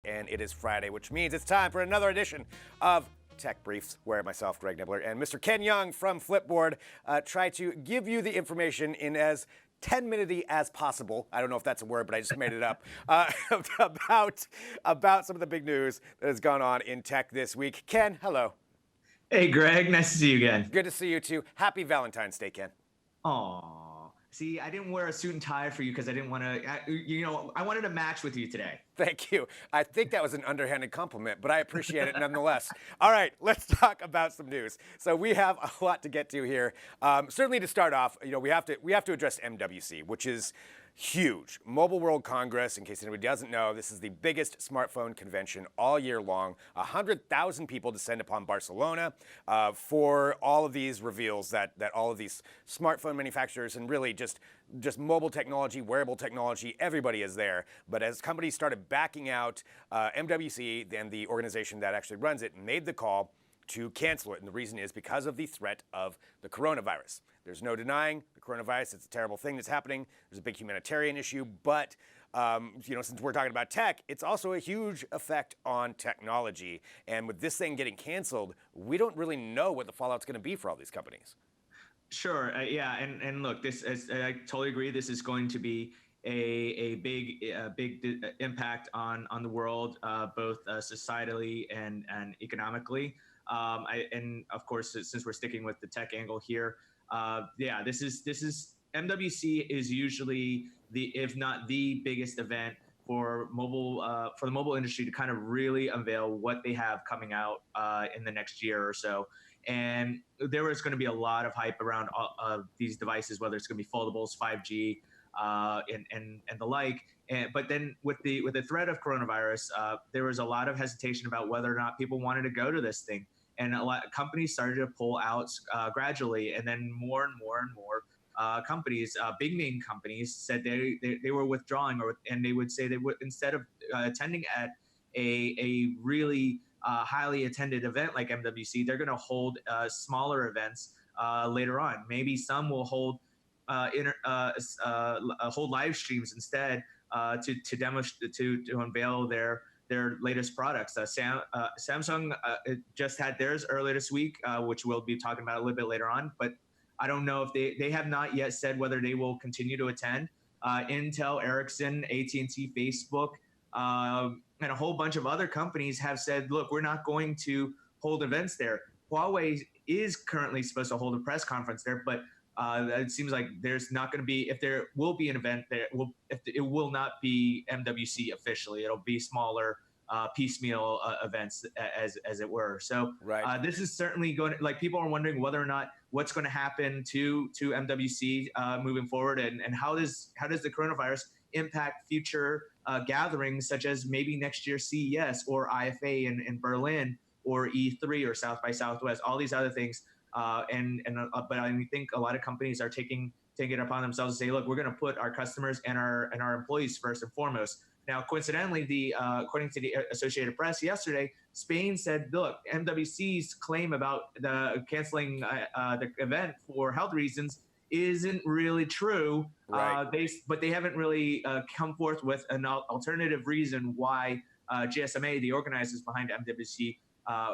and it is Friday, which means it's time for another edition of Tech Briefs, where myself, Greg Nibler, and Mr. Ken Yeung from Flipboard try to give you the information in as 10-minute as possible. I don't know if that's a word, but I just made it up. About some of the big news that has gone on in tech this week. Ken, hello. Hey, Greg. Nice to see you again. Good to see you too. Happy Valentine's Day, Ken. Aw. See, I didn't wear a suit and tie for you because I didn't want to, I wanted to match with you today. Thank you. I think that was an underhanded compliment, but I appreciate it nonetheless. All right, let's talk about some news. So we have a lot to get to here. Certainly to start off, we have to address MWC, which is huge. Mobile World Congress, in case anybody doesn't know, this is the biggest smartphone convention all year long. 100,000 people descend upon Barcelona for all of these reveals that all of these smartphone manufacturers and really just mobile technology, wearable technology, everybody is there. But as companies started backing out, MWC and the organization that actually runs it made the call to cancel it. And the reason is because of the threat of the coronavirus. There's no denying the coronavirus. It's a terrible thing that's happening. There's a big humanitarian issue. But, since we're talking about tech, it's also a huge effect on technology. And with this thing getting canceled, we don't really know what the fallout's going to be for all these companies. Sure. Yeah. And look, I totally agree. This is going to be a big impact on the world, both societally and economically. And of course, since we're sticking with the tech angle here, this is MWC is usually if not the biggest event for the mobile industry to kind of really unveil what they have coming out in the next year or so. And there is going to be a lot of hype around these devices, whether it's going to be foldables, 5G, and the like. But then with the threat of coronavirus, there was a lot of hesitation about whether or not people wanted to go to this thing. And a lot of companies started to pull out gradually, and then more and more companies, big name companies, said they were withdrawing, and they would say they would, instead of attending at a really highly attended event like MWC, they're going to hold smaller events later on. Maybe some will hold hold live streams instead to demonstrate to unveil their latest products. Samsung just had theirs earlier this week, which we'll be talking about a little bit later on. But I don't know if they have not yet said whether they will continue to attend. Intel, Ericsson, AT&T, Facebook, and a whole bunch of other companies have said, look, we're not going to hold events there. Huawei is currently supposed to hold a press conference there, but it seems like there's not going to be, if there will be an event there, it will not be MWC officially. It'll be smaller piecemeal events as it were. So right. This is certainly going to, like, people are wondering whether or not what's going to happen to MWC moving forward, and how does the coronavirus impact future gatherings such as maybe next year's CES or IFA in Berlin or E3 or South by Southwest, all these other things. But I think a lot of companies are taking it upon themselves to say, look, we're going to put our customers and our employees first and foremost. Now, coincidentally, according to the Associated Press yesterday, Spain said, look, MWC's claim about the canceling the event for health reasons isn't really true. Right. But they haven't really come forth with an alternative reason why GSMA, the organizers behind MWC,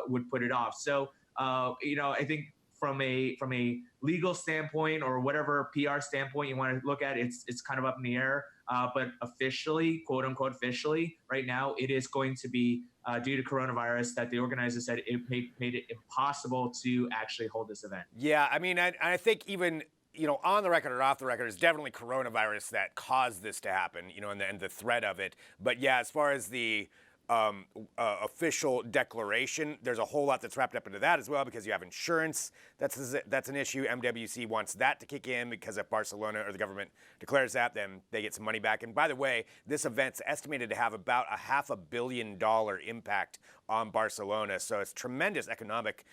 would put it off. So, I think from a legal standpoint or whatever PR standpoint you want to look at, it's kind of up in the air. But officially, quote unquote, officially, right now, it is going to be due to coronavirus that the organizers said it made it impossible to actually hold this event. Yeah, I mean, I think even on the record or off the record, it's definitely coronavirus that caused this to happen, and the threat of it. But yeah, as far as the official declaration, there's a whole lot that's wrapped up into that as well, because you have insurance. That's an issue. MWC wants that to kick in, because if Barcelona or the government declares that, then they get some money back. And by the way, this event's estimated to have about a $500 million impact on Barcelona. So it's tremendous economic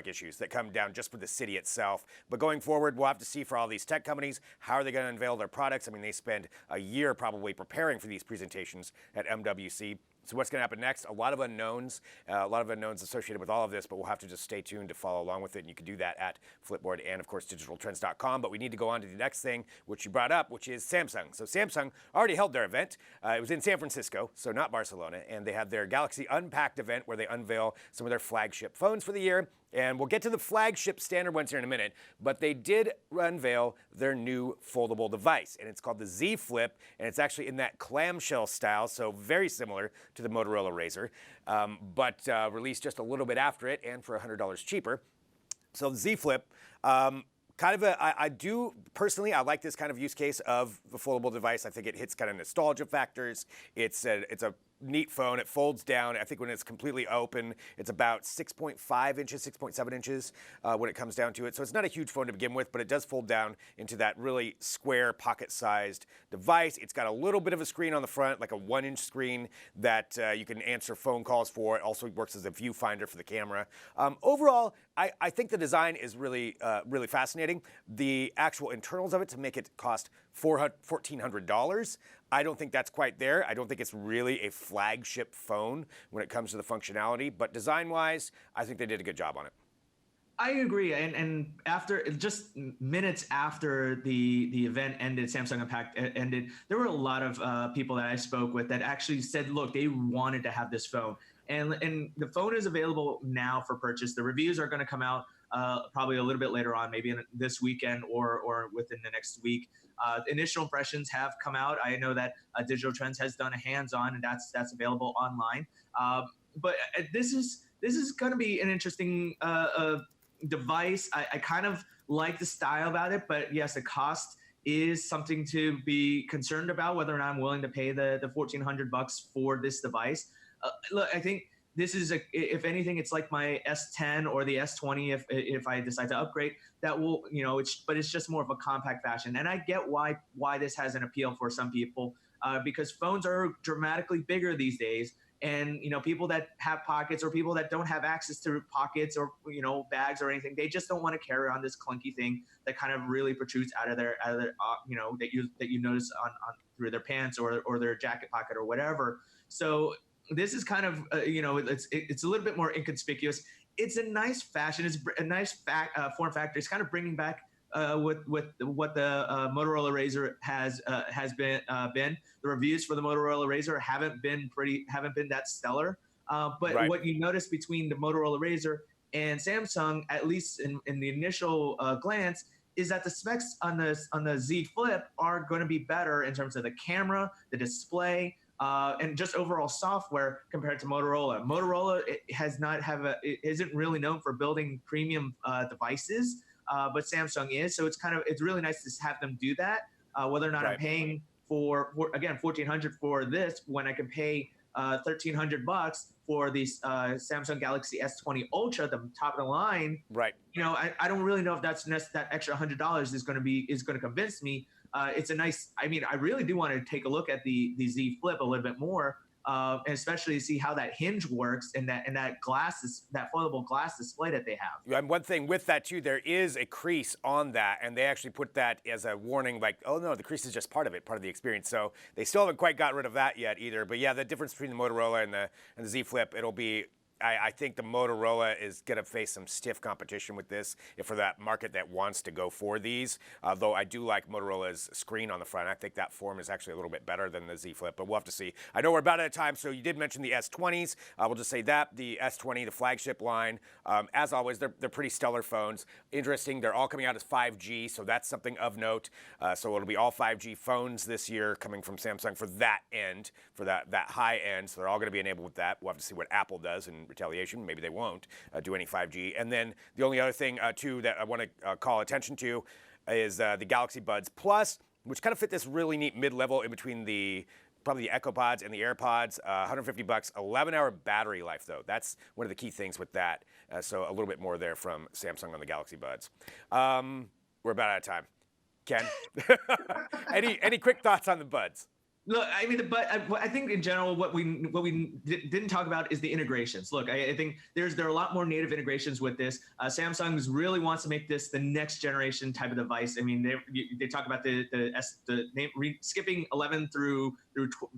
issues that come down just for the city itself. But going forward, we'll have to see for all these tech companies, how are they going to unveil their products? I mean, they spend a year probably preparing for these presentations at MWC. So what's going to happen next? A lot of unknowns associated with all of this, but we'll have to just stay tuned to follow along with it. And you can do that at Flipboard and, of course, digitaltrends.com. But we need to go on to the next thing, which you brought up, which is Samsung. So Samsung already held their event. It was in San Francisco, so not Barcelona. And they had their Galaxy Unpacked event where they unveil some of their flagship phones for the year. And we'll get to the flagship standard ones here in a minute, but they did unveil their new foldable device, and it's called the Z Flip, and it's actually in that clamshell style, so very similar to the Motorola Razr, but released just a little bit after it and for $100 cheaper. So the Z Flip, I do personally, I like this kind of use case of the foldable device. I think it hits kind of nostalgia factors. It's a neat phone. It folds down. I think when it's completely open, it's about 6.5 inches, 6.7 inches when it comes down to it. So it's not a huge phone to begin with, but it does fold down into that really square pocket-sized device. It's got a little bit of a screen on the front, like a 1-inch screen that you can answer phone calls for. It also works as a viewfinder for the camera. Overall, I think the design is really fascinating. The actual internals of it to make it cost $1,400. I don't think that's quite there. I don't think it's really a flagship phone when it comes to the functionality, but design-wise, I think they did a good job on it. I agree, and after just minutes after the event ended, Samsung Unpacked ended, there were a lot of people that I spoke with that actually said, look, they wanted to have this phone, and the phone is available now for purchase. The reviews are going to come out probably a little bit later on, maybe this weekend or within the next week. Initial impressions have come out. I know that Digital Trends has done a hands-on, and that's available online. But this is going to be an interesting device. I kind of like the style about it, but yes, the cost is something to be concerned about, whether or not I'm willing to pay the $1,400 for this device. Look, I think this is if anything, it's like my S10 or the S20 if I decide to upgrade. That will, but it's just more of a compact fashion. And I get why this has an appeal for some people, because phones are dramatically bigger these days. And, people that have pockets or people that don't have access to pockets or, bags or anything, they just don't want to carry on this clunky thing that kind of really protrudes out of their that you notice on through their pants or their jacket pocket or whatever. So this is kind of, it's a little bit more inconspicuous. It's a nice fashion. It's a nice form factor. It's kind of bringing back with what the Motorola Razr has been. The reviews for the Motorola Razr haven't been that stellar. But right. What you notice between the Motorola Razr and Samsung, at least in the initial glance, is that the specs on the Z Flip are going to be better in terms of the camera, the display, and just overall software compared to Motorola. Motorola isn't really known for building premium devices, but Samsung is. So it's really nice to have them do that. Whether or not I'm paying for again $1,400 for this when I can pay $1,300 for the Samsung Galaxy S20 Ultra, the top of the line. Right. I don't really know if that extra $100 is going to convince me. It's a nice. I really do want to take a look at the Z Flip a little bit more, and especially to see how that hinge works and that that foldable glass display that they have. And one thing with that too, there is a crease on that, and they actually put that as a warning, like, oh no, the crease is just part of the experience. So they still haven't quite got rid of that yet either. But yeah, the difference between the Motorola and the Z Flip, it'll be. I think the Motorola is going to face some stiff competition with this for that market that wants to go for these. Though I do like Motorola's screen on the front. I think that form is actually a little bit better than the Z Flip, but we'll have to see. I know we're about out of time, so you did mention the S20s. We'll just say that. The S20, the flagship line, as always, they're pretty stellar phones. Interesting, they're all coming out as 5G, so that's something of note. So it'll be all 5G phones this year coming from Samsung for that end, for that high end. So they're all going to be enabled with that. We'll have to see what Apple does in retaliation. Maybe they won't do any 5G. And then the only other thing, too, that I want to call attention to is the Galaxy Buds Plus, which kind of fit this really neat mid-level in between probably the EchoPods and the AirPods. $150, 11-hour battery life, though. That's one of the key things with that. So a little bit more there from Samsung on the Galaxy Buds. We're about out of time. Ken, any quick thoughts on the Buds? Look, I mean, but I think in general, what we didn't talk about is the integrations. Look, I think there are a lot more native integrations with this. Samsung really wants to make this the next generation type of device. I mean, they talk about skipping 11 through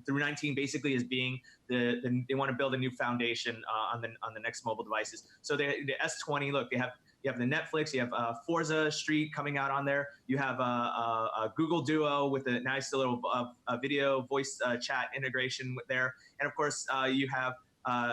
19 basically as being they want to build a new foundation on the next mobile devices. So the S20, look, you have the Netflix, you have Forza Street coming out on there. You have a Google Duo with a nice little video voice chat integration there. And of course, you have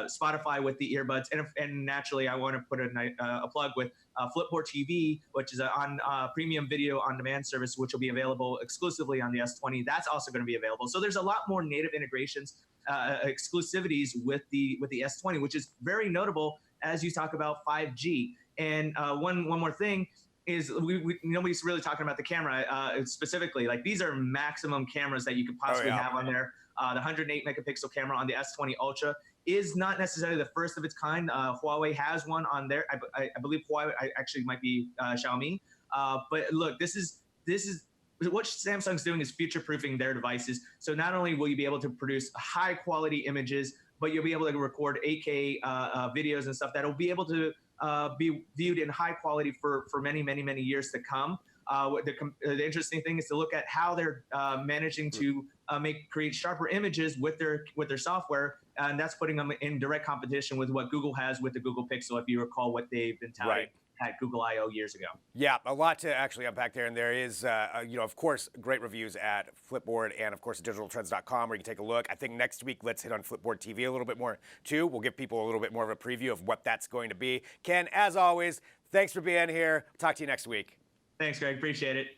Spotify with the earbuds. And naturally, I want to put a plug with Flipboard TV, which is on premium video on demand service, which will be available exclusively on the S20. That's also going to be available. So there's a lot more native integrations, exclusivities with the S20, which is very notable as you talk about 5G. And one more thing is nobody's really talking about the camera specifically. Like, these are maximum cameras that you could possibly have on there. The 108 megapixel camera on the S20 Ultra is not necessarily the first of its kind. Huawei has one on there. I believe Huawei actually might be Xiaomi. But look, this is what Samsung's doing is future-proofing their devices. So not only will you be able to produce high-quality images, but you'll be able to record 8K videos and stuff that will be able to be viewed in high quality for many, many, many years to come. The interesting thing is to look at how they're managing to create sharper images with their software, and that's putting them in direct competition with what Google has with the Google Pixel, if you recall what they've been touting at Google I/O years ago. Yeah, a lot to actually unpack there, and there is, of course, great reviews at Flipboard and, of course, digitaltrends.com, where you can take a look. I think next week, let's hit on Flipboard TV a little bit more, too. We'll give people a little bit more of a preview of what that's going to be. Ken, as always, thanks for being here. Talk to you next week. Thanks, Greg. Appreciate it.